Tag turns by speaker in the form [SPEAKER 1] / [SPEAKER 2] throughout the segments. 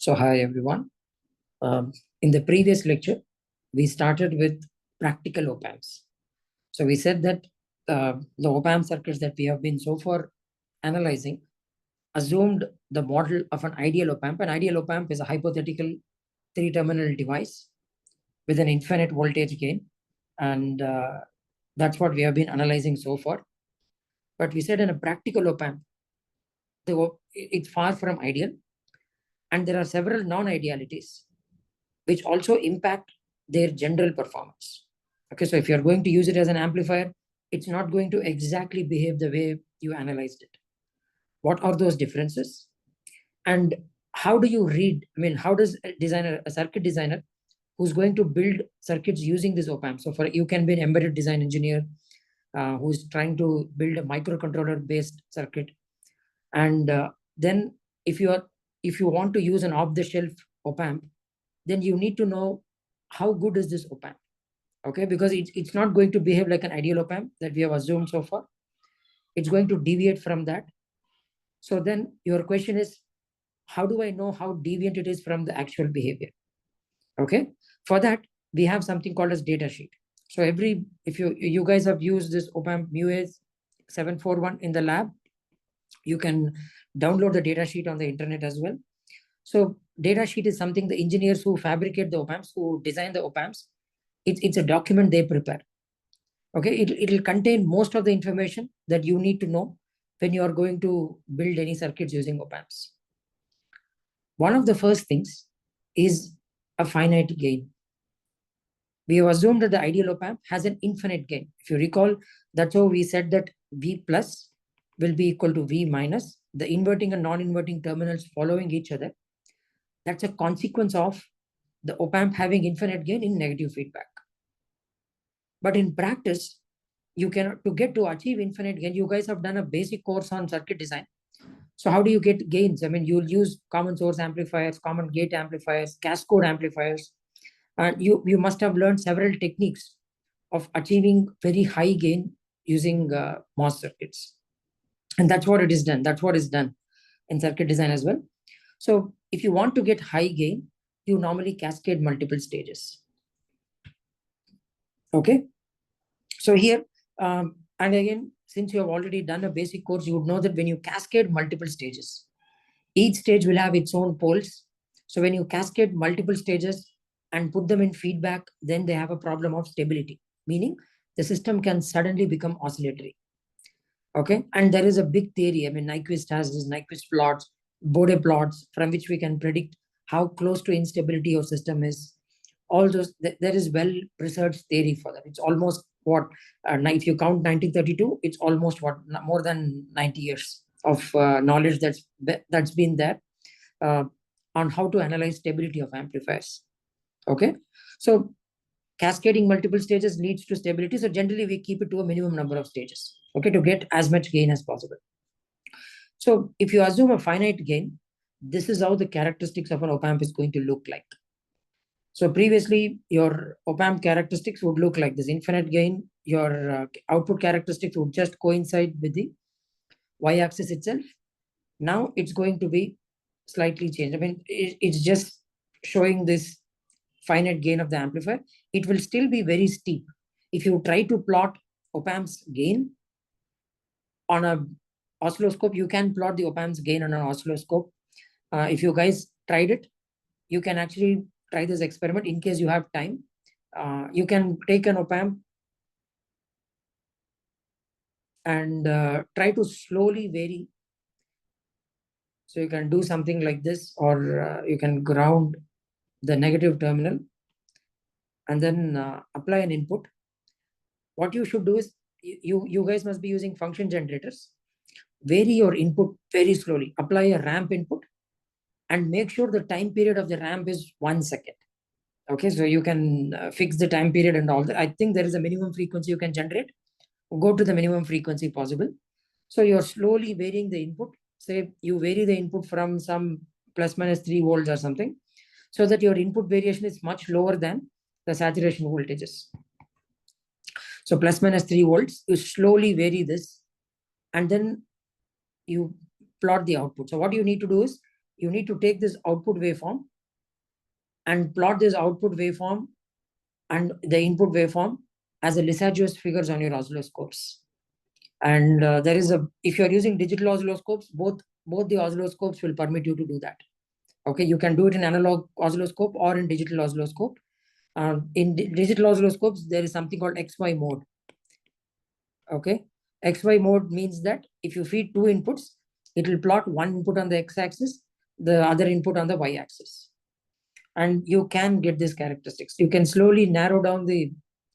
[SPEAKER 1] So hi everyone. In the previous lecture, we started with practical op-amps. So we said that the op-amp circuits that we have been so far analyzing assumed the model of an ideal op-amp. An ideal op-amp is a hypothetical three-terminal device with an infinite voltage gain. And that's what we have been analyzing so far. But we said in a practical op-amp, it's far from ideal. And there are several non-idealities which also impact their general performance. Okay, so if you're going to use it as an amplifier, it's not going to exactly behave the way you analyzed it. What are those differences? And how do you read? I mean, how does a circuit designer who's going to build circuits using this op-amp? So you can be an embedded design engineer who's trying to build a microcontroller based circuit. And then if you want to use an off-the-shelf op-amp, then you need to know how good is this op-amp. Okay, because it's not going to behave like an ideal op-amp that we have assumed so far. It's going to deviate from that. So then your question is, how do I know how deviant it is from the actual behavior? Okay, for that we have something called as data sheet. So if you guys have used this op-amp MUAs 741 in the lab, you can download the data sheet on the internet as well. So data sheet is something the engineers who fabricate the op-amps, who design the op-amps, it's a document they prepare. Okay, it'll contain most of the information that you need to know when you are going to build any circuits using op-amps. One of the first things is a finite gain. We have assumed that the ideal op-amp has an infinite gain. If you recall, that's how we said that V plus will be equal to V minus, the inverting and non-inverting terminals following each other. That's a consequence of the op-amp having infinite gain in negative feedback. But in practice, you cannot, to achieve infinite gain, you guys have done a basic course on circuit design. So how do you get gains? I mean, you'll use common source amplifiers, common gate amplifiers, cascade amplifiers. And you must have learned several techniques of achieving very high gain using MOS circuits. And that's what it is done. That's what is done in circuit design as well. So if you want to get high gain, you normally cascade multiple stages. Okay. So here, and again, since you have already done a basic course, you would know that when you cascade multiple stages, each stage will have its own poles. So when you cascade multiple stages and put them in feedback, then they have a problem of stability, meaning the system can suddenly become oscillatory. Okay, and there is a big theory. I mean, Nyquist has this Nyquist plots, Bode plots, from which we can predict how close to instability your system is. All those, there is well-researched theory for that. It's almost what, if you count 1932, it's almost what, more than 90 years of knowledge that's been there on how to analyze stability of amplifiers. Okay, so cascading multiple stages leads to stability. So generally we keep it to a minimum number of stages, okay, to get as much gain as possible. So if you assume a finite gain, this is how the characteristics of an op-amp is going to look like. So previously, your op-amp characteristics would look like this: infinite gain. Your output characteristics would just coincide with the y-axis itself. Now it's going to be slightly changed. I mean, it's just showing this finite gain of the amplifier. It will still be very steep. If you try to plot op-amp's gain on a oscilloscope, you can plot the op-amp's gain on an oscilloscope. If you guys tried it, you can actually try this experiment in case you have time. You can take an op-amp and try to slowly vary. So you can do something like this, or you can ground the negative terminal and then apply an input. What you should do is, you guys must be using function generators. Vary your input very slowly. Apply a ramp input and make sure the time period of the ramp is 1 second. Okay, so you can fix the time period and all that. I think there is a minimum frequency you can generate. Go to the minimum frequency possible. So you're slowly varying the input. Say you vary the input from some plus minus 3 volts or something, so that your input variation is much lower than the saturation voltages. So plus minus 3 volts, you slowly vary this and then you plot the output. So what you need to do is, you need to take this output waveform and plot this output waveform and the input waveform as a Lissajous figures on your oscilloscopes. And there is if you're using digital oscilloscopes, both the oscilloscopes will permit you to do that. Okay, you can do it in analog oscilloscope or in digital oscilloscope. In digital oscilloscopes, there is something called XY mode. Okay, XY mode means that if you feed two inputs, it will plot one input on the x-axis, the other input on the y-axis. And you can get these characteristics. You can slowly narrow down the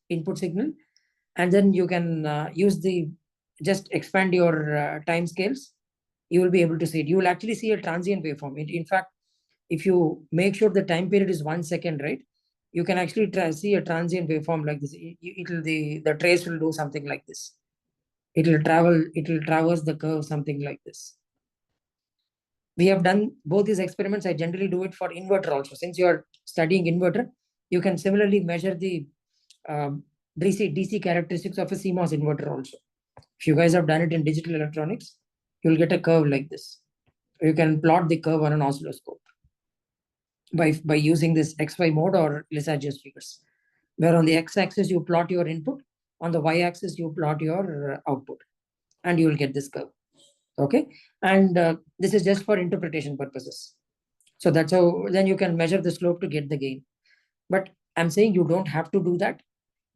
[SPEAKER 1] input signal, and then you can just expand your time scales. You will be able to see it. You will actually see a transient waveform. In fact, if you make sure the time period is 1 second, right, you can actually see a transient waveform like this. The trace will do something like this. It will traverse the curve something like this. We have done both these experiments. I generally do it for inverter also. Since you are studying inverter, you can similarly measure the DC characteristics of a CMOS inverter also. If you guys have done it in digital electronics, you'll get a curve like this. You can plot the curve on an oscilloscope by using this XY mode or Lissajous figures, where on the x-axis you plot your input, on the y-axis you plot your output, and you will get this curve. Okay, and this is just for interpretation purposes. So that's how then you can measure the slope to get the gain. But I'm saying you don't have to do that.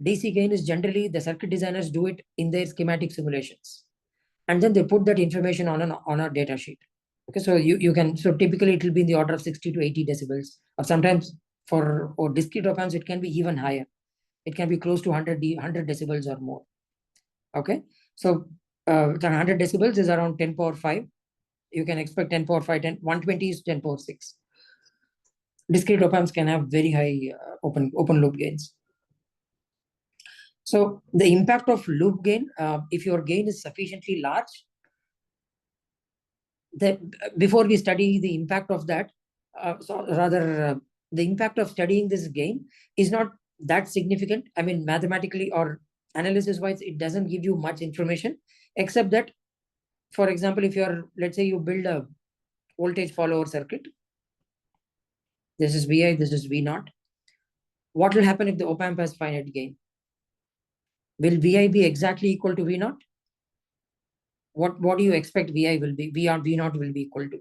[SPEAKER 1] DC gain is generally the circuit designers do it in their schematic simulations, and then they put that information on a data sheet. Okay, so you can, so typically it will be in the order of 60 to 80 decibels, or sometimes for discrete op amps it can be even higher. It can be close to 100 decibels or more. Okay, so 100 decibels is around 10 power 5. You can expect 10 power 5, 120 is 10 power 6. Discrete op amps can have very high open loop gains. So the impact of loop gain, if your gain is sufficiently large, that before we study the impact of that, the impact of studying this gain is not that significant. I mean, mathematically or analysis wise, it doesn't give you much information, except that, for example, if you're, let's say you build a voltage follower circuit, this is Vi, this is V naught. What will happen if the op amp has finite gain? Will Vi be exactly equal to V naught? What do you expect Vi will be? V naught will be equal to?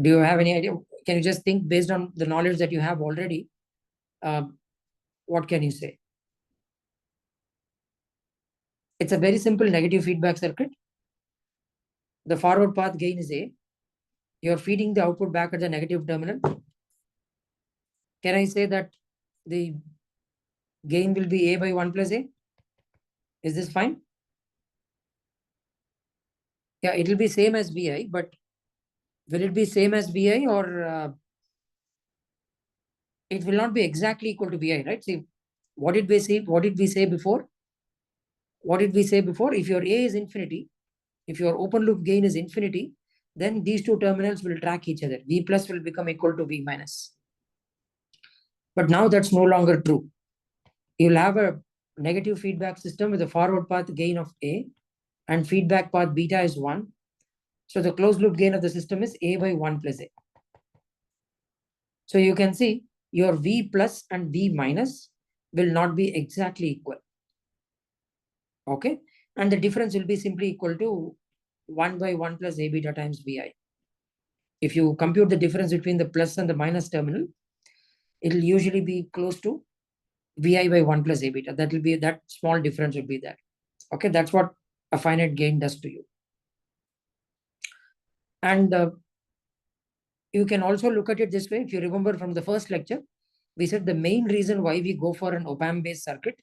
[SPEAKER 1] Do you have any idea? Can you just think based on the knowledge that you have already? What can you say? It's a very simple negative feedback circuit. The forward path gain is A. You're feeding the output back at the negative terminal. Can I say that the gain will be A by 1 plus A? Is this fine? Yeah, it will be same as Vi, but will it be same as Vi or it will not be exactly equal to Vi, right? See, what did we say? What did we say before? What did we say before? If your A is infinity, if your open loop gain is infinity, then these two terminals will track each other. V plus will become equal to V minus. But now that's no longer true. You'll have a negative feedback system with a forward path gain of A and feedback path beta is 1. So the closed loop gain of the system is A by 1 plus A. So you can see your V plus and V minus will not be exactly equal. Okay. And the difference will be simply equal to 1 by 1 plus A beta times Vi. If you compute the difference between the plus and the minus terminal, it will usually be close to Vi by 1 plus A beta. That will be, that small difference will be there. Okay, that's what a finite gain does to you. And you can also look at it this way. If you remember from the first lecture, we said the main reason why we go for an op-amp based circuit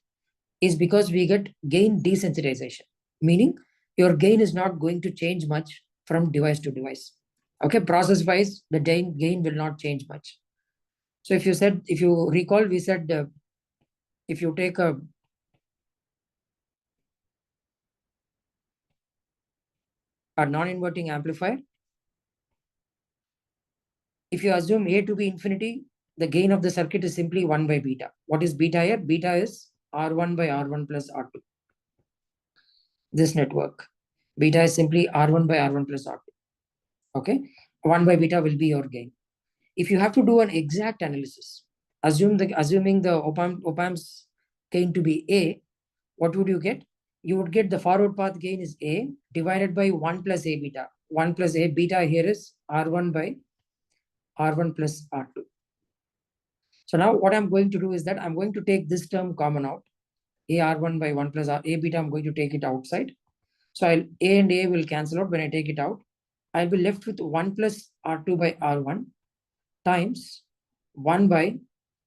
[SPEAKER 1] is because we get gain desensitization, meaning your gain is not going to change much from device to device. Okay, process wise, the gain will not change much. So if you recall, we said if you take a non-inverting amplifier, if you assume A to be infinity, the gain of the circuit is simply 1 by beta. What is beta here? Beta is R1 by R1 plus R2. this network. Beta is simply R1 by R1 plus R2. Okay, 1 by beta will be your gain. If you have to do an exact analysis, assuming the op-amp's gain to be A, what would you get? You would get the forward path gain is A divided by 1 plus A beta. 1 plus A beta here is R1 by R1 plus R2. So now what I'm going to do is that I'm going to take this term common out. A R1 by 1 plus A beta, I'm going to take it outside. So A and A will cancel out when I take it out. I'll be left with 1 plus R2 by R1 times 1 by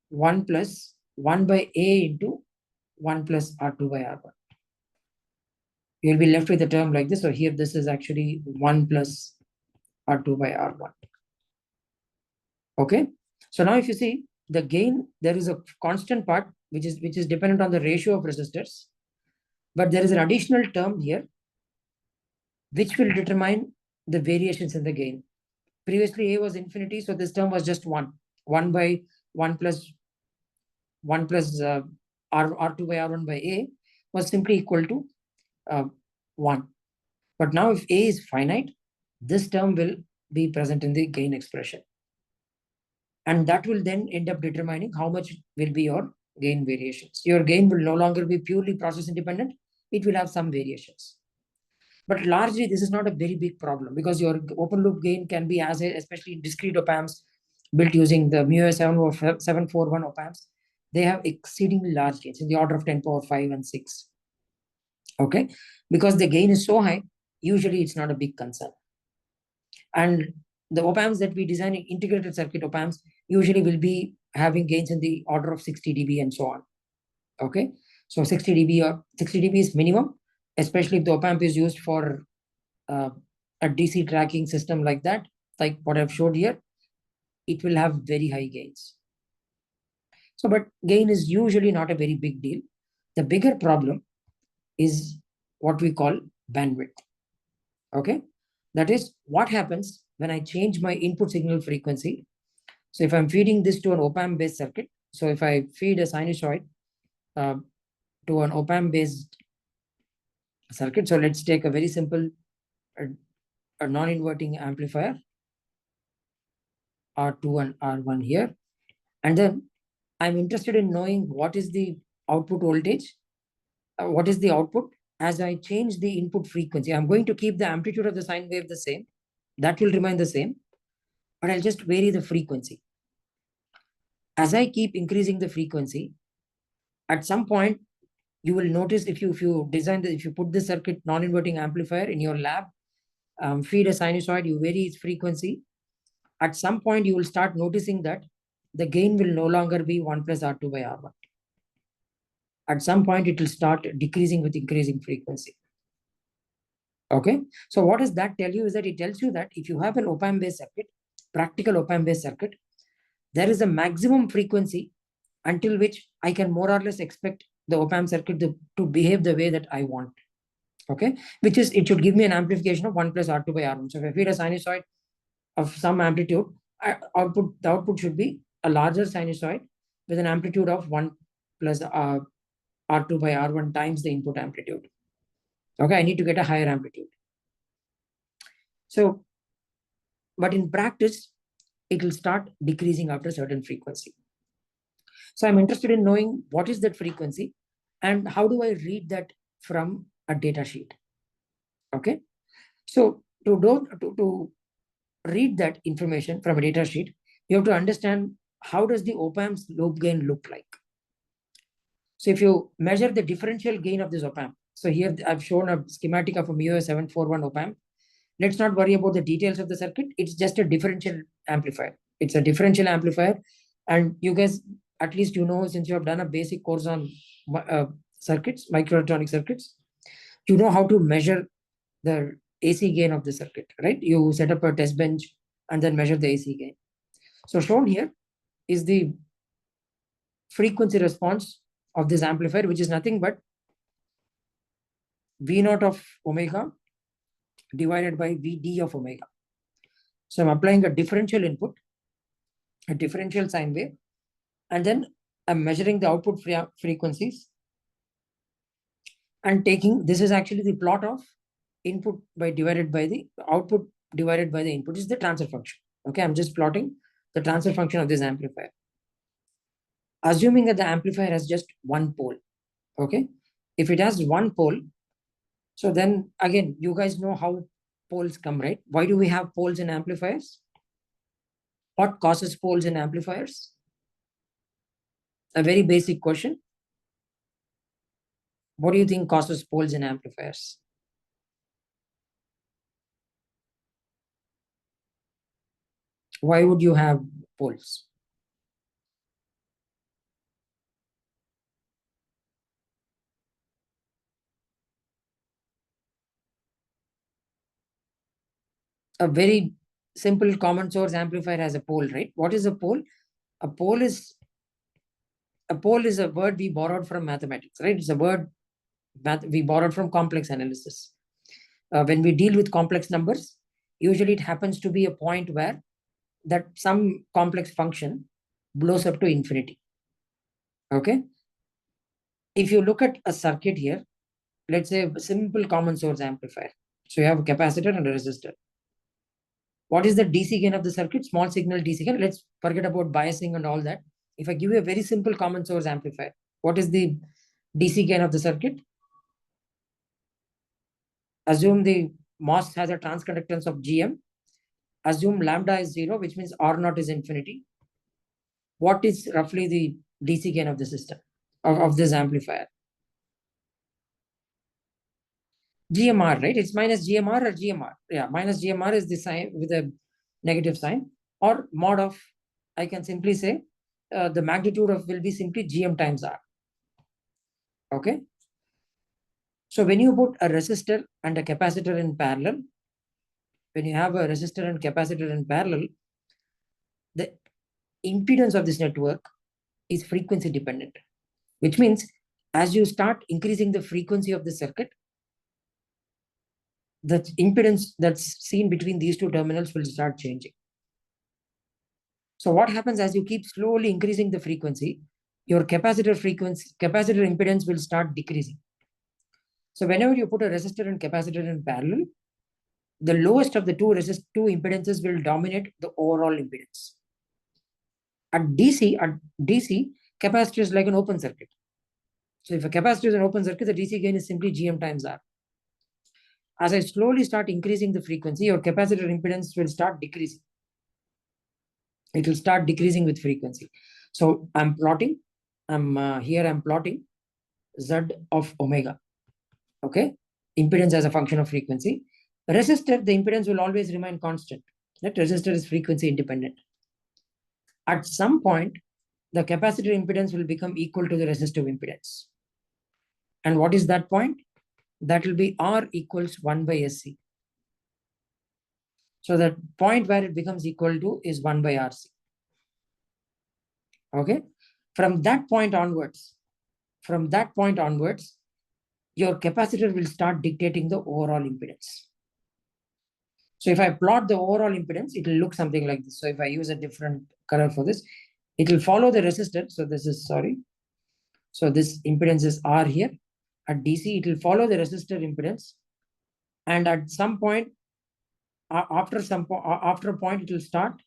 [SPEAKER 1] 1 plus 1 by A into 1 plus R2 by R1. You'll be left with a term like this. So here this is actually 1 plus R2 by R1. Okay. So now if you see the gain, there is a constant part which is dependent on the ratio of resistors. But there is an additional term here which will determine the variations in the gain. Previously A was infinity, so this term was just 1. 1 by 1 plus R2 by R1 by A was simply equal to 1. But now if A is finite, this term will be present in the gain expression. And that will then end up determining how much will be your gain variations. Your gain will no longer be purely process independent. It will have some variations. But largely, this is not a very big problem because your open loop gain can be as especially in discrete op-amps built using the MUA7 or 741 op-amps. They have exceedingly large gains in the order of 10 power 5 and 6. Okay, because the gain is so high, usually it's not a big concern. And the op-amps that we design in integrated circuit op-amps usually will be having gains in the order of 60 dB and so on. Okay, so 60 dB or 60 dB is minimum, especially if the op-amp is used for a DC tracking system like that, like what I've showed here, it will have very high gains. So, but gain is usually not a very big deal. The bigger problem is what we call bandwidth. Okay, that is what happens when I change my input signal frequency. So if I'm feeding this to an op-amp based circuit, so if I feed a sinusoid to an op-amp based circuit, so let's take a very simple a non-inverting amplifier, R2 and R1 here. And then I'm interested in knowing what is the output voltage, what is the output as I change the input frequency. I'm going to keep the amplitude of the sine wave the same. That will remain the same, but I'll just vary the frequency. As I keep increasing the frequency, at some point, you will notice if you put this circuit non-inverting amplifier in your lab, feed a sinusoid, you vary its frequency. At some point, you will start noticing that the gain will no longer be 1 plus R2 by R1. At some point, it will start decreasing with increasing frequency. Okay. So what does that tell you is that it tells you that if you have an op-amp based circuit, practical op-amp based circuit, there is a maximum frequency until which I can more or less expect the op-amp circuit to behave the way that I want. Okay. Which is, it should give me an amplification of 1 plus R2 by R1. So if I feed a sinusoid of some amplitude, the output should be a larger sinusoid with an amplitude of 1 plus R2 by R1 times the input amplitude. Okay, I need to get a higher amplitude. So, but in practice, it will start decreasing after a certain frequency. So I'm interested in knowing what is that frequency and how do I read that from a data sheet. Okay, so to read that information from a data sheet, you have to understand how does the op-amp's loop gain look like. So if you measure the differential gain of this op-amp, so here I've shown a schematic of a MUA741 op-amp. Let's not worry about the details of the circuit. It's just a differential amplifier. It's a differential amplifier. And you guys, at least you know, since you have done a basic course on circuits, microelectronic circuits, you know how to measure the AC gain of the circuit, right? You set up a test bench and then measure the AC gain. So shown here is the frequency response of this amplifier, which is nothing but V naught of omega divided by Vd of omega. So I'm applying a differential input, a differential sine wave, and then I'm measuring the output frequencies. and taking, this is actually the plot of input by divided by the output divided by the input is the transfer function. Okay, I'm just plotting the transfer function of this amplifier. Assuming that the amplifier has just one pole. Okay, if it has one pole, so then again, you guys know how poles come, right? Why do we have poles in amplifiers? What causes poles in amplifiers? A very basic question. What do you think causes poles in amplifiers? Why would you have poles? A very simple common source amplifier has a pole, right? What is a pole? A pole is a word we borrowed from mathematics, right? It's a word that we borrowed from complex analysis. When we deal with complex numbers, usually it happens to be a point where that some complex function blows up to infinity. Okay. If you look at a circuit here, let's say a simple common source amplifier. So you have a capacitor and a resistor. What is the DC gain of the circuit? Small signal DC gain. Let's forget about biasing and all that. If I give you a very simple common source amplifier, what is the DC gain of the circuit? Assume the MOS has a transconductance of GM. Assume lambda is 0, which means R naught is infinity. What is roughly the DC gain of the system, of this amplifier? GMR, right? It's minus GMR or GMR. Yeah, minus GMR is the sign with a negative sign, or mod of, I can simply say, the magnitude of will be simply GM times R. Okay. So when you put a resistor and a capacitor in parallel, when you have a resistor and capacitor in parallel, the impedance of this network is frequency dependent, which means as you start increasing the frequency of the circuit, the impedance that's seen between these two terminals will start changing. So what happens as you keep slowly increasing the frequency, your capacitor impedance will start decreasing. So whenever you put a resistor and capacitor in parallel, the lowest of the two impedances will dominate the overall impedance. At DC, capacitor is like an open circuit. So if a capacitor is an open circuit, the DC gain is simply GM times R. As I slowly start increasing the frequency, your capacitor impedance will start decreasing. It will start decreasing with frequency. So I'm plotting Z of omega. Okay, impedance as a function of frequency. Resistor, the impedance will always remain constant. That resistor is frequency independent. At some point, the capacitor impedance will become equal to the resistive impedance. And what is that point? That will be R equals 1 by SC. So the point where it becomes equal to is 1 by RC. Okay. From that point onwards, your capacitor will start dictating the overall impedance. So if I plot the overall impedance, it will look something like this. So if I use a different color for this, it will follow the resistor. So this is, so this impedance is R here. At DC, it will follow the resistor impedance. And at some point, after a point, it will start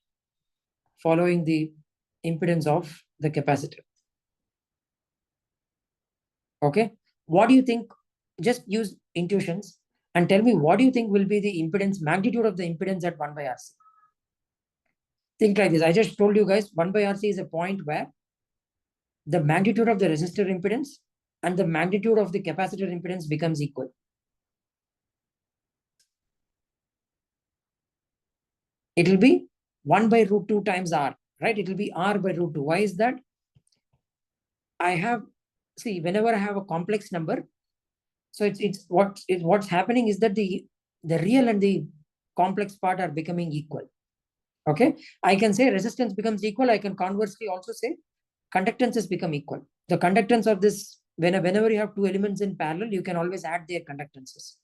[SPEAKER 1] following the impedance of the capacitor. Okay. What do you think? Just use intuitions and tell me what do you think will be the impedance, magnitude of the impedance at 1 by RC? Think like this. I just told you guys 1 by RC is a point where the magnitude of the resistor impedance and the magnitude of the capacitor impedance becomes equal. It will be 1 by root 2 times R, right? It will be R by root 2. Why is that? Whenever I have a complex number, so what's happening is that the real and the complex part are becoming equal. Okay, I can say resistance becomes equal. I can conversely also say conductance has become equal. The conductance of this, whenever you have two elements in parallel, you can always add their conductances.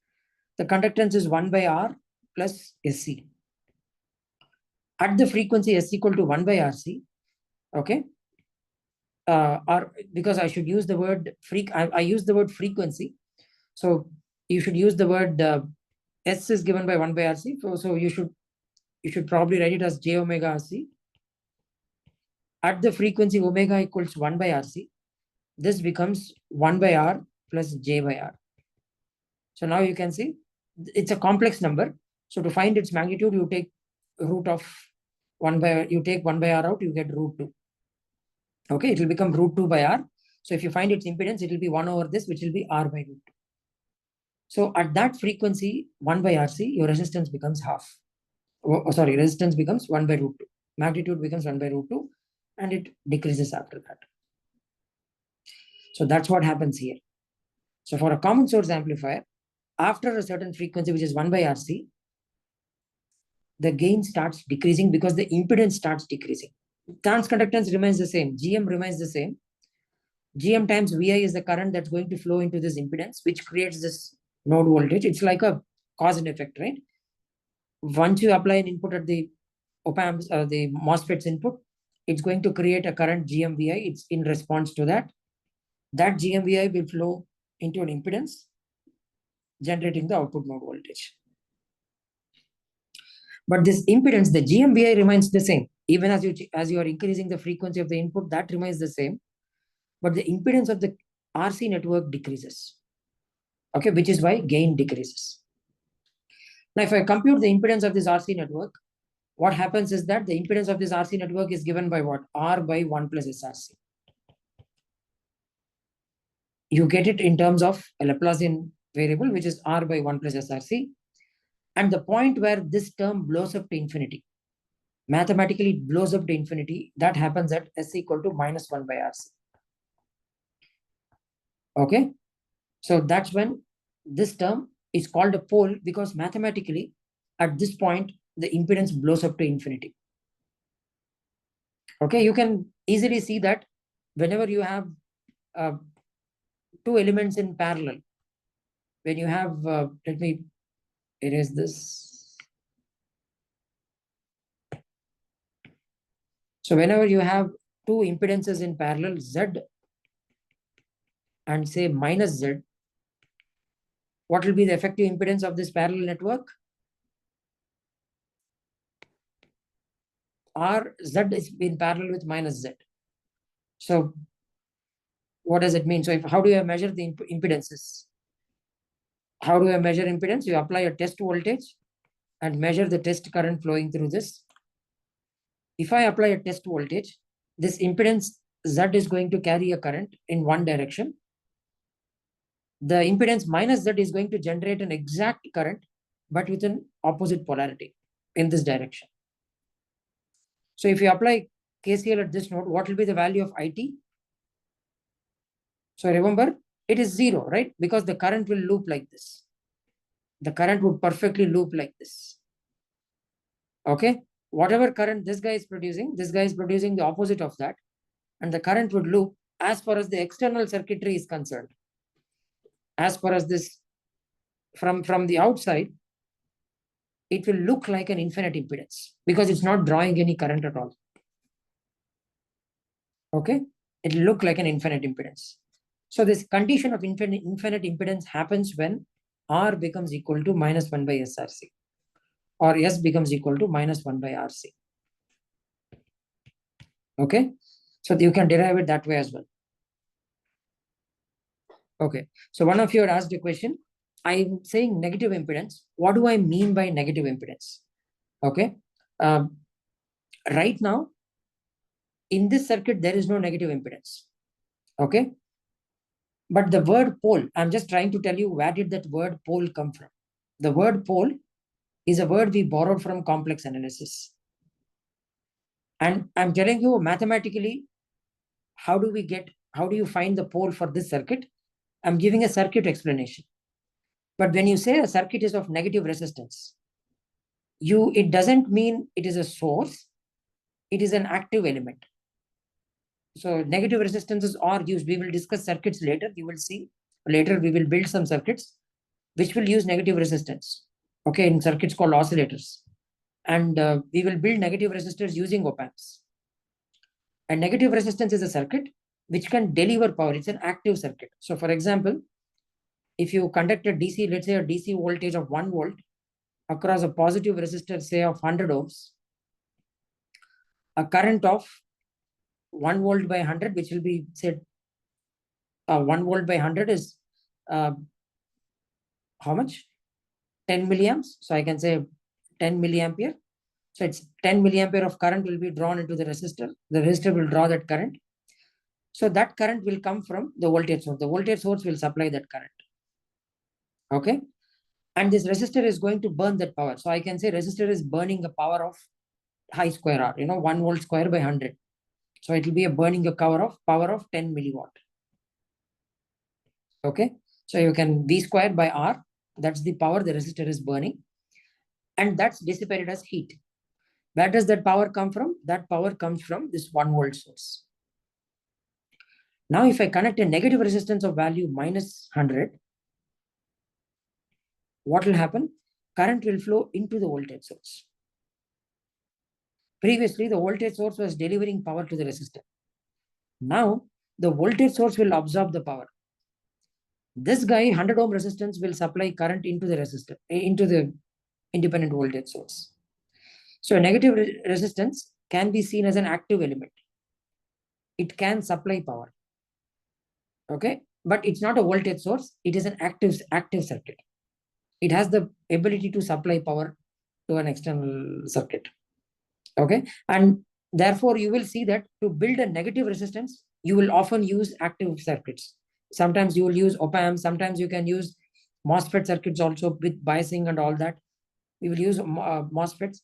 [SPEAKER 1] The conductance is 1 by R plus SC. At the frequency S equal to 1 by RC, okay, or because I should use the word I use the word frequency. So you should use the word S is given by 1 by RC. So you should probably write it as j omega RC. At the frequency omega equals 1 by RC, this becomes 1 by R plus j by R. So now you can see it's a complex number. So to find its magnitude, you take root of 1 by, you take 1 by R out, you get root 2. Okay, it will become root 2 by R. So if you find its impedance, it will be 1 over this, which will be R by root 2. So at that frequency, 1 by RC, your resistance becomes half. Sorry, resistance becomes 1 by root 2. Magnitude becomes 1 by root 2, and it decreases after that. So that's what happens here. So for a common source amplifier, after a certain frequency, which is 1 by RC, the gain starts decreasing because the impedance starts decreasing. Transconductance remains the same. GM remains the same. GM times VI is the current that's going to flow into this impedance, which creates this node voltage. It's like a cause and effect, right? Once you apply an input at the opamps, the MOSFET's input, it's going to create a current GMVI. It's in response to that. That GMVI will flow into an impedance, generating the output node voltage. But this impedance, the GMVI remains the same. Even as you are increasing the frequency of the input, that remains the same. But the impedance of the RC network decreases. Okay, which is why gain decreases. Now, if I compute the impedance of this RC network, what happens is that the impedance of this RC network is given by what? R by 1 plus SRC. You get it in terms of a Laplacian variable, which is R by 1 plus SRC. And the point where this term blows up to infinity, mathematically it blows up to infinity, that happens at S equal to minus 1 by RC. Okay. So that's when this term is called a pole, because mathematically at this point, the impedance blows up to infinity. Okay. You can easily see that whenever you have two elements in parallel, when you have, let me erase this. So whenever you have two impedances in parallel, Z and say minus Z, what will be the effective impedance of this parallel network? Z is in parallel with minus Z. So what does it mean? So how do you measure the impedances? How do I measure impedance? You apply a test voltage and measure the test current flowing through this. If I apply a test voltage, this impedance Z is going to carry a current in one direction. The impedance minus Z is going to generate an exact current, but with an opposite polarity in this direction. So if you apply KCL at this node, what will be the value of IT? So remember, it is 0, right? Because the current will loop like this. The current would perfectly loop like this. Okay? Whatever current this guy is producing the opposite of that. And the current would loop as far as the external circuitry is concerned. As far as this, from the outside, it will look like an infinite impedance because it's not drawing any current at all. Okay? It will look like an infinite impedance. So this condition of infinite impedance happens when R becomes equal to minus 1 by SRC, or S becomes equal to minus 1 by RC. Okay? So you can derive it that way as well. Okay. So one of you had asked a question. I'm saying negative impedance. What do I mean by negative impedance? Okay. Right now, in this circuit, there is no negative impedance. Okay. But the word pole, I'm just trying to tell you, where did that word pole come from? The word pole is a word we borrowed from complex analysis. And I'm telling you mathematically, how do you find the pole for this circuit? I'm giving a circuit explanation. But when you say a circuit is of negative resistance, it doesn't mean it is a source. It is an active element. So negative resistances are used. We will discuss circuits later. You will see later we will build some circuits which will use negative resistance. Okay, in circuits called oscillators. And we will build negative resistors using opamps. And negative resistance is a circuit which can deliver power. It's an active circuit. So for example, if you conduct a DC, let's say a DC voltage of 1 volt across a positive resistor, say of 100 ohms, a current of 1 volt by 100, which will be said 1 volt by 100 is how much? 10 milliamps. So I can say 10 milliampere. So it's 10 milliampere of current will be drawn into the resistor. The resistor will draw that current. So that current will come from the voltage source. The voltage source will supply that current. Okay. And this resistor is going to burn that power. So I can say resistor is burning a power of high square R, 1 volt square by 100. So it will be a burning a power of 10 milliwatt. Okay. So you can V square by R. That's the power the resistor is burning. And that's dissipated as heat. Where does that power come from? That power comes from this 1 volt source. Now, if I connect a negative resistance of value minus 100, what will happen? Current will flow into the voltage source. Previously, the voltage source was delivering power to the resistor. Now, the voltage source will absorb the power. This guy, 100 ohm resistance, will supply current into the resistor, into the independent voltage source. So a negative resistance can be seen as an active element. It can supply power. Okay, but it's not a voltage source. It is an active circuit. It has the ability to supply power to an external circuit. Okay, and therefore you will see that to build a negative resistance, you will often use active circuits. Sometimes you will use opamp. Sometimes you can use MOSFET circuits also with biasing and all that. We will use MOSFETs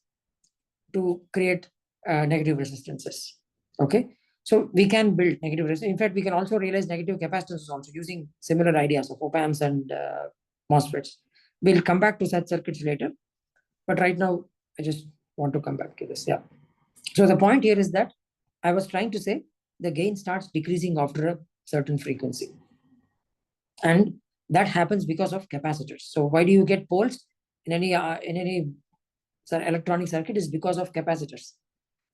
[SPEAKER 1] to create negative resistances. Okay, so we can build negative resistance. In fact, we can also realize negative capacitances also using similar ideas of opamps and MOSFETs. We'll come back to such circuits later. But right now, I just want to come back to this. Yeah. So the point here is that I was trying to say the gain starts decreasing after a certain frequency. And that happens because of capacitors. So why do you get poles in any electronic circuit? Is because of capacitors.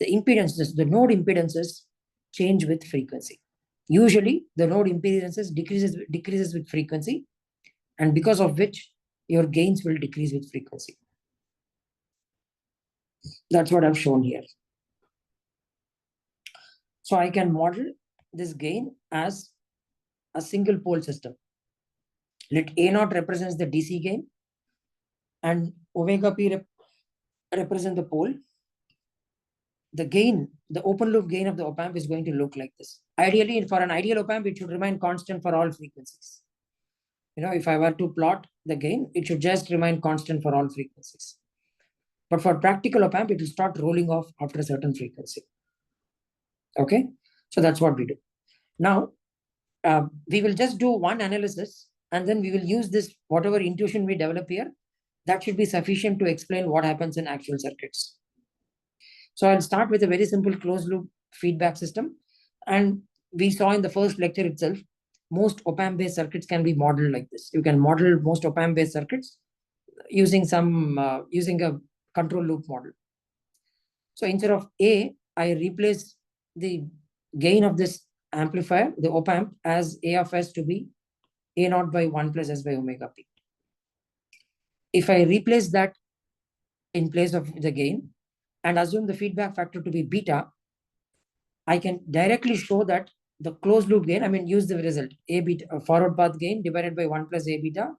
[SPEAKER 1] The impedances, the node impedances change with frequency. Usually the node impedances decreases with frequency, and because of which your gains will decrease with frequency. That's what I've shown here. So I can model this gain as a single pole system. Let A naught represents the DC gain and omega P represent the pole. The gain, the open loop gain of the op-amp is going to look like this. Ideally, for an ideal op-amp, it should remain constant for all frequencies. If I were to plot the gain, it should just remain constant for all frequencies. But for practical op-amp, it will start rolling off after a certain frequency. Okay, so that's what we do. Now, we will just do one analysis, and then we will use this, whatever intuition we develop here, that should be sufficient to explain what happens in actual circuits. So I'll start with a very simple closed loop feedback system. And we saw in the first lecture itself, most op-amp based circuits can be modeled like this. You can model most op-amp based circuits using using a control loop model. So instead of A, I replace the gain of this amplifier, the op-amp, as A of S to be A naught by 1 plus S by omega P. If I replace that in place of the gain and assume the feedback factor to be beta, I can directly show that the closed loop gain, use the result, A beta, forward path gain divided by 1 plus A beta.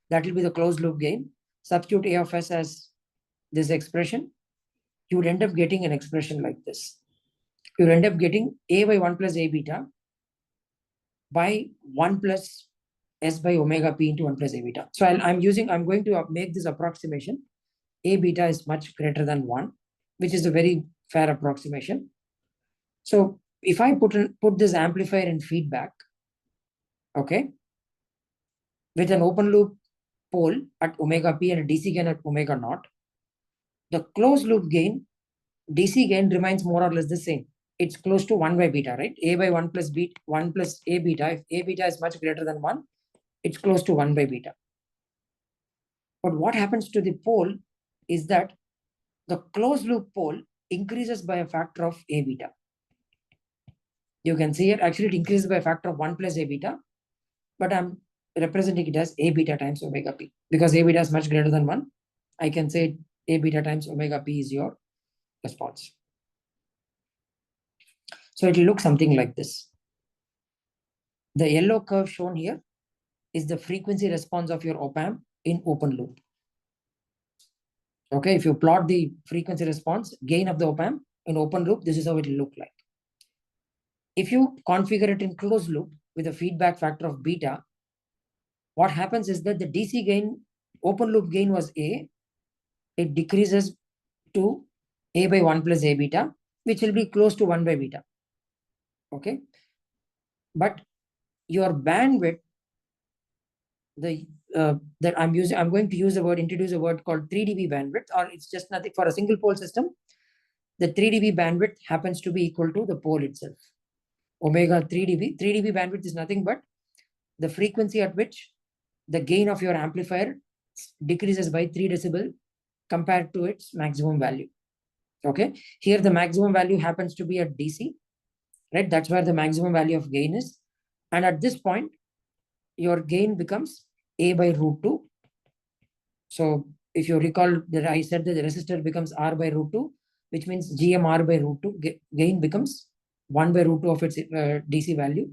[SPEAKER 1] That will be the closed loop gain. Substitute A of S as this expression. You would end up getting an expression like this. You would end up getting A by 1 plus A beta by 1 plus S by omega P into 1 plus A beta. So I'm going to make this approximation. A beta is much greater than 1, which is a very fair approximation. So if I put this amplifier in feedback, okay, with an open loop pole at omega P and a DC gain at omega naught, the closed loop gain, DC gain remains more or less the same. It's close to 1 by beta, right? A by 1 plus B, 1 plus A beta. If A beta is much greater than 1, it's close to 1 by beta. But what happens to the pole is that the closed loop pole increases by a factor of A beta. You can see it, actually it increases by a factor of 1 plus A beta. But I'm representing it as A beta times omega p. Because A beta is much greater than 1, I can say A beta times omega p is your response. So it will look something like this. The yellow curve shown here is the frequency response of your op-amp in open loop. Okay, if you plot the frequency response gain of the op-amp in open loop, this is how it will look like. If you configure it in closed loop with a feedback factor of beta, what happens is that the DC gain, open loop gain was A, it decreases to A by 1 plus A beta, which will be close to 1 by beta. Okay. But your bandwidth, that I'm going to introduce a word called 3 dB bandwidth, or it's just nothing for a single pole system. The 3 dB bandwidth happens to be equal to the pole itself. Omega 3 dB. 3 dB bandwidth is nothing but the frequency at which the gain of your amplifier decreases by 3 decibel compared to its maximum value. Okay. Here the maximum value happens to be at DC, right? That's where the maximum value of gain is. And at this point, your gain becomes A by root 2. So if you recall that I said that the resistor becomes R by root 2, which means GMR by root 2, gain becomes 1 by root 2 of its DC value.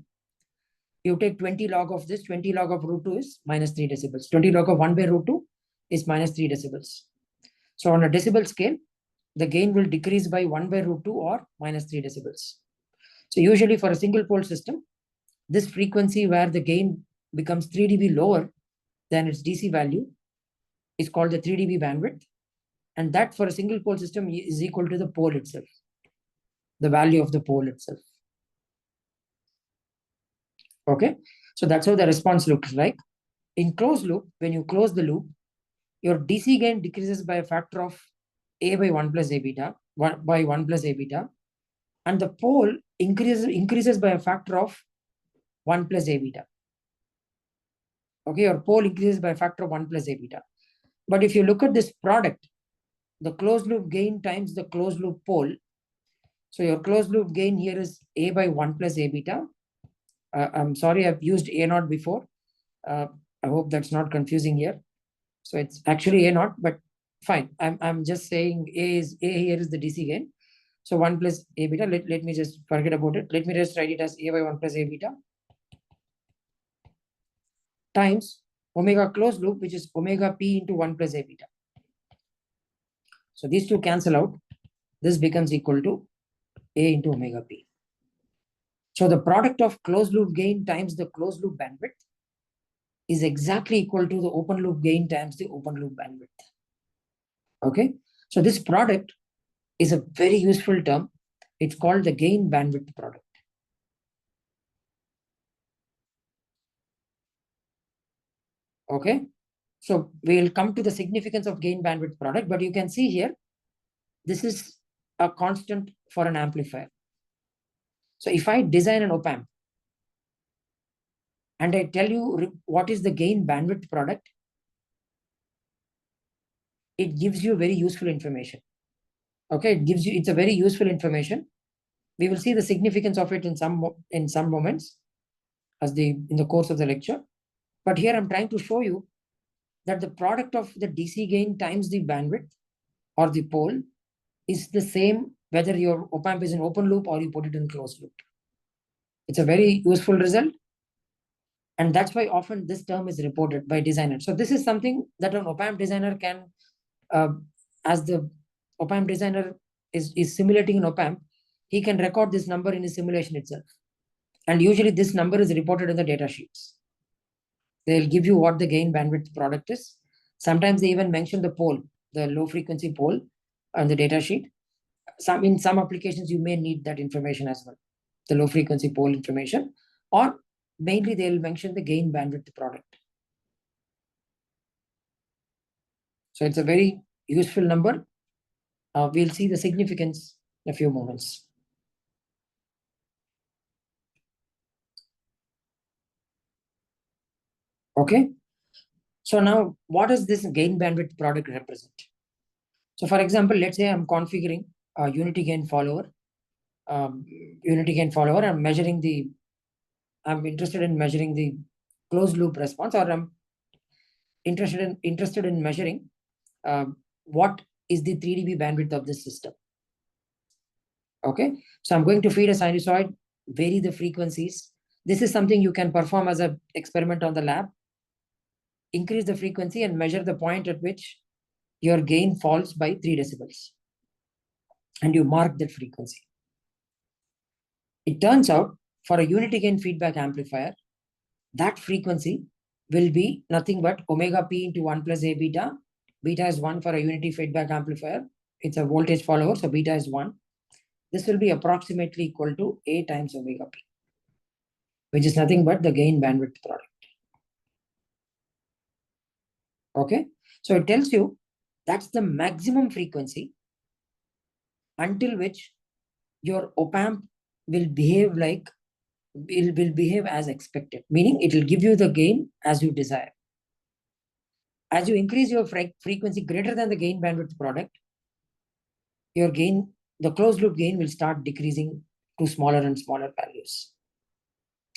[SPEAKER 1] You take 20 log of this, 20 log of root 2 is minus 3 decibels. 20 log of 1 by root 2 is minus 3 decibels. So on a decibel scale, the gain will decrease by 1 by root 2 or minus 3 decibels. So usually for a single pole system, this frequency where the gain becomes 3 dB lower than its DC value is called the 3 dB bandwidth. And that for a single pole system is equal to the pole itself, the value of the pole itself. Okay, so that's how the response looks like. In closed loop, when you close the loop, your DC gain decreases by a factor of A by 1 plus A beta, 1 by 1 plus A beta, and the pole increases by a factor of 1 plus A beta. Okay, your pole increases by a factor of 1 plus A beta. But if you look at this product, the closed loop gain times the closed loop pole. So your closed loop gain here is A by 1 plus A beta. I'm sorry, I've used A naught before. I hope that's not confusing here. So it's actually A naught, but fine. I'm just saying A here is the DC gain. So 1 plus A beta, let me just forget about it. Let me just write it as A by 1 plus A beta times omega closed loop, which is omega P into 1 plus A beta. So these two cancel out. This becomes equal to A into omega P. So the product of closed loop gain times the closed loop bandwidth is exactly equal to the open loop gain times the open loop bandwidth. Okay. So this product is a very useful term. It's called the gain bandwidth product. Okay. So we'll come to the significance of gain bandwidth product, but you can see here, this is a constant for an amplifier. So if I design an op-amp and I tell you what is the gain bandwidth product, it gives you very useful information. Okay, it's a very useful information. We will see the significance of it in some moments in the course of the lecture. But here I'm trying to show you that the product of the DC gain times the bandwidth or the pole is the same whether your op-amp is in open loop or you put it in closed loop. It's a very useful result. And that's why often this term is reported by designers. So this is something that an op-amp designer can, as the op-amp designer is simulating an op-amp, he can record this number in his simulation itself. And usually this number is reported in the data sheets. They'll give you what the gain bandwidth product is. Sometimes they even mention the pole, the low frequency pole on the data sheet. In some applications, you may need that information as well, the low frequency pole information, or mainly they'll mention the gain bandwidth product. So it's a very useful number. We'll see the significance in a few moments. Okay. So now, what does this gain bandwidth product represent? So for example, let's say I'm configuring a unity gain follower. I'm interested in measuring the closed loop response, or I'm interested in measuring what is the 3 dB bandwidth of this system. Okay, so I'm going to feed a sinusoid, vary the frequencies. This is something you can perform as an experiment on the lab. Increase the frequency and measure the point at which your gain falls by 3 decibels. And you mark that frequency. It turns out for a unity gain feedback amplifier, that frequency will be nothing but omega p into 1 plus a beta. Beta is 1 for a unity feedback amplifier. It's a voltage follower, so beta is 1. This will be approximately equal to a times omega p, which is nothing but the gain bandwidth product. Okay, so it tells you that's the maximum frequency until which your op-amp will behave like will behave as expected, meaning it will give you the gain as you desire. As you increase your frequency greater than the gain bandwidth product, your gain, the closed loop gain, will start decreasing to smaller and smaller values.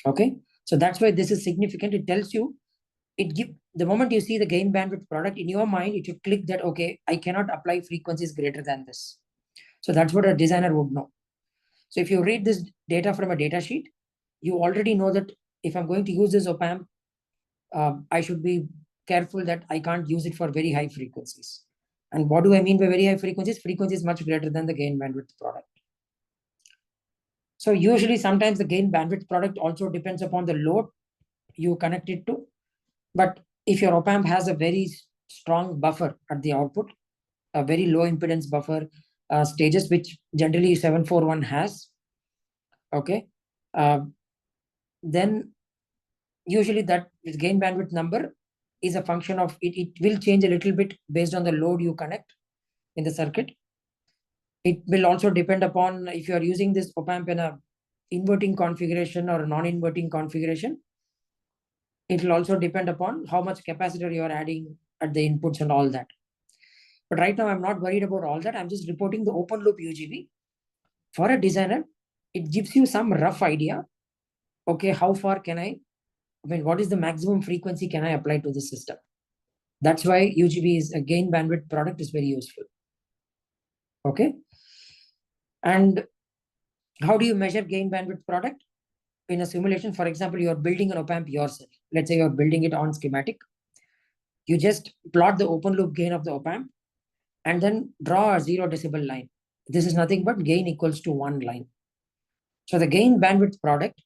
[SPEAKER 1] Okay, so that's why this is significant. It tells you, the moment you see the gain bandwidth product in your mind, it should click that, okay, I cannot apply frequencies greater than this. So that's what a designer would know. So if you read this data from a data sheet, you already know that if I'm going to use this op-amp, I should be careful that I can't use it for very high frequencies. And what do I mean by very high frequencies? Frequency is much greater than the gain bandwidth product. So usually sometimes the gain bandwidth product also depends upon the load you connect it to. But if your op-amp has a very strong buffer at the output, a very low impedance buffer stages, which generally 741 has, okay, then usually that gain bandwidth number is a function of it will change a little bit based on the load you connect in the circuit. It will also depend upon if you are using this op-amp in a inverting configuration or a non-inverting configuration. It will also depend upon how much capacitor you are adding at the inputs and all that. But right now, I'm not worried about all that. I'm just reporting the open loop UGB. For a designer, it gives you some rough idea. Okay, how far can what is the maximum frequency can I apply to the system? That's why UGB is a gain bandwidth product is very useful. Okay. And how do you measure gain bandwidth product? In a simulation, for example, you're building an op-amp yourself. Let's say you're building it on schematic. You just plot the open loop gain of the op-amp and then draw a 0 decibel line. This is nothing but gain equals to 1 line. So the gain bandwidth product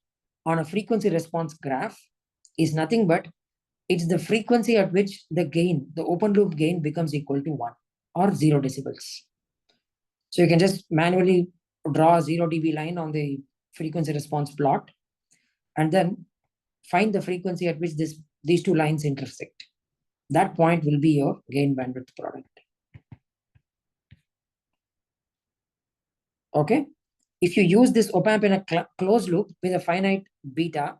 [SPEAKER 1] on a frequency response graph is nothing but it's the frequency at which the gain, the open loop gain, becomes equal to 1 or 0 decibels. So you can just manually draw a 0 dB line on the frequency response plot and then find the frequency at which these two lines intersect. That point will be your gain bandwidth product. Okay. If you use this op-amp in a closed loop with a finite beta,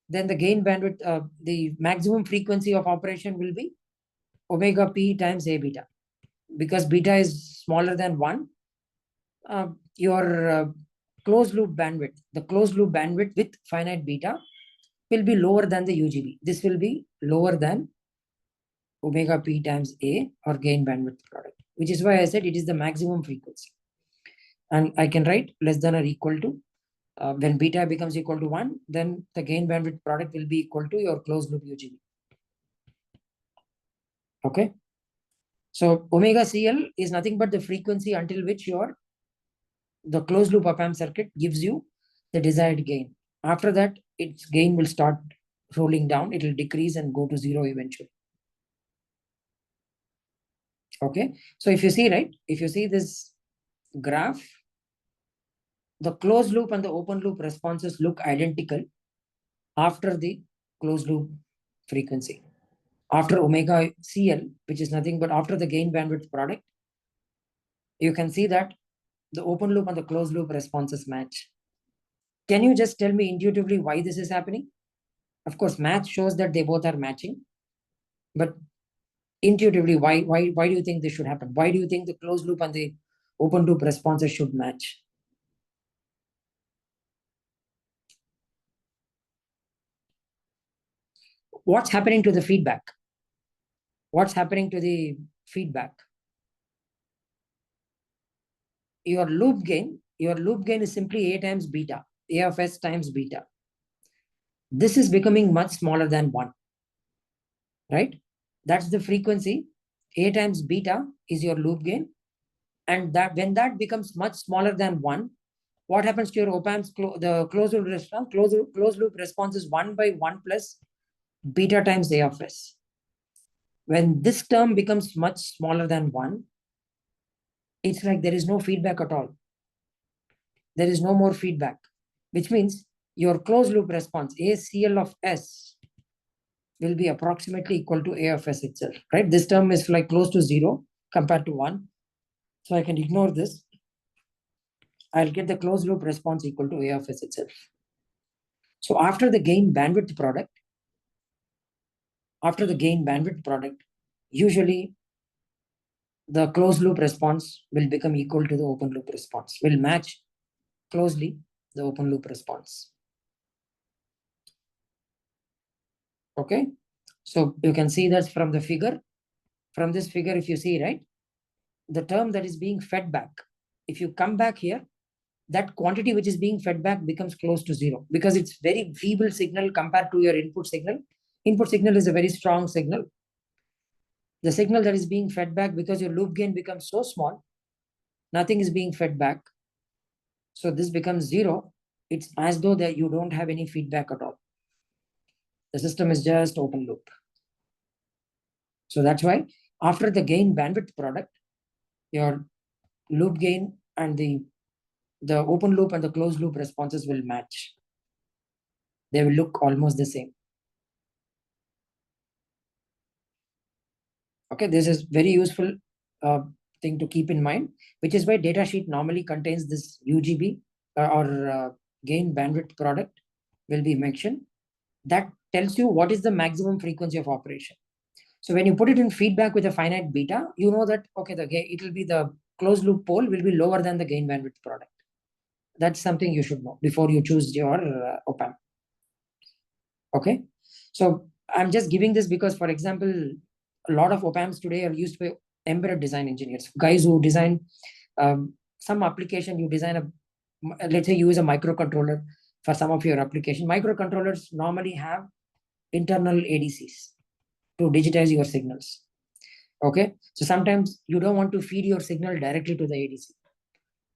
[SPEAKER 1] then the gain bandwidth, the maximum frequency of operation will be omega p times a beta. Because beta is smaller than 1, your closed loop bandwidth, the closed loop bandwidth with finite beta will be lower than the UGB. This will be lower than omega p times a or gain bandwidth product, which is why I said it is the maximum frequency. And I can write less than or equal to, when beta becomes equal to 1, then the gain bandwidth product will be equal to your closed loop UGB. Okay. So omega CL is nothing but the frequency until which the closed loop op-amp circuit gives you the desired gain. After that, its gain will start rolling down. It will decrease and go to 0 eventually. Okay. So if you see, right, if you see this graph, the closed loop and the open loop responses look identical after the closed loop frequency. After omega CL, which is nothing but after the gain bandwidth product, you can see that the open loop and the closed loop responses match. Can you just tell me intuitively why this is happening? Of course, math shows that they both are matching, but intuitively, why do you think this should happen? Why do you think the closed loop and the open loop responses should match? what's happening to the feedback? What's happening to the feedback? Your loop gain is simply A times beta, A of S times beta. This is becoming much smaller than 1, right? That's the frequency. A times beta is your loop gain. And that when that becomes much smaller than 1, what happens to your op-amp's the closed loop response? Closed loop response is 1 by 1 plus beta times A of S. When this term becomes much smaller than 1, it's like there is no feedback at all. There is no more feedback, which means your closed loop response, ACL of S, will be approximately equal to A of S itself, right? This term is like close to 0 compared to 1. So I can ignore this. I'll get the closed loop response equal to A of S itself. So after the gain bandwidth product, usually the closed loop response will become equal to the open loop response, will match closely the open loop response. Okay, so you can see that from the figure. From this figure, if you see, right, the term that is being fed back, if you come back here, that quantity which is being fed back becomes close to 0 because it's very feeble signal compared to your input signal. Input signal is a very strong signal. The signal that is being fed back, because your loop gain becomes so small, nothing is being fed back. So this becomes 0. It's as though that you don't have any feedback at all. The system is just open loop. So that's why after the gain bandwidth product, your loop gain and the open loop and the closed loop responses will match. They will look almost the same. Okay, this is very useful thing to keep in mind, which is why datasheet normally contains this UGB or gain bandwidth product will be mentioned. That tells you what is the maximum frequency of operation. So when you put it in feedback with a finite beta, you know that, okay, it will be the closed loop pole will be lower than the gain bandwidth product. That's something you should know before you choose your op-amp. Okay, so I'm just giving this because, for example, a lot of op-amps today are used by embedded design engineers, guys who design some application. You design let's say you use a microcontroller for some of your application. Microcontrollers normally have internal ADCs to digitize your signals. Okay, so sometimes you don't want to feed your signal directly to the ADC.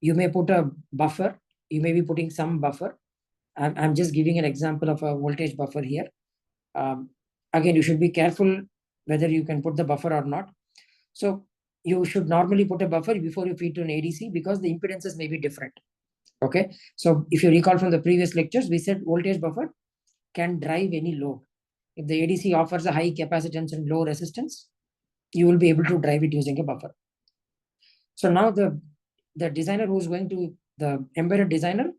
[SPEAKER 1] You may put a buffer. You may be putting some buffer. I'm just giving an example of a voltage buffer here. Again, you should be careful whether you can put the buffer or not. So you should normally put a buffer before you feed to an ADC because the impedances may be different. Okay, so if you recall from the previous lectures, we said voltage buffer can drive any load. If the ADC offers a high capacitance and low resistance, you will be able to drive it using a buffer. So now the designer who's going to, the embedded designer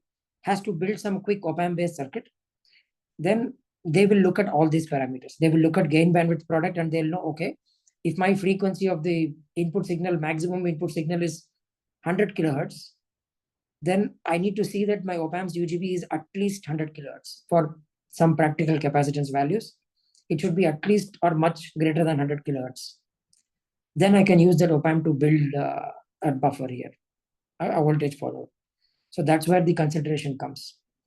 [SPEAKER 1] has to build some quick op-amp based circuit. Then they will look at all these parameters. They will look at gain bandwidth product and they'll know, okay, if my frequency of the input signal, maximum input signal is 100 kilohertz, then I need to see that my op-amp's UGB is at least 100 kilohertz for some practical capacitance values. It should be at least or much greater than 100 kilohertz. Then I can use that op-amp to build a buffer here, a voltage follower. So that's where the consideration comes.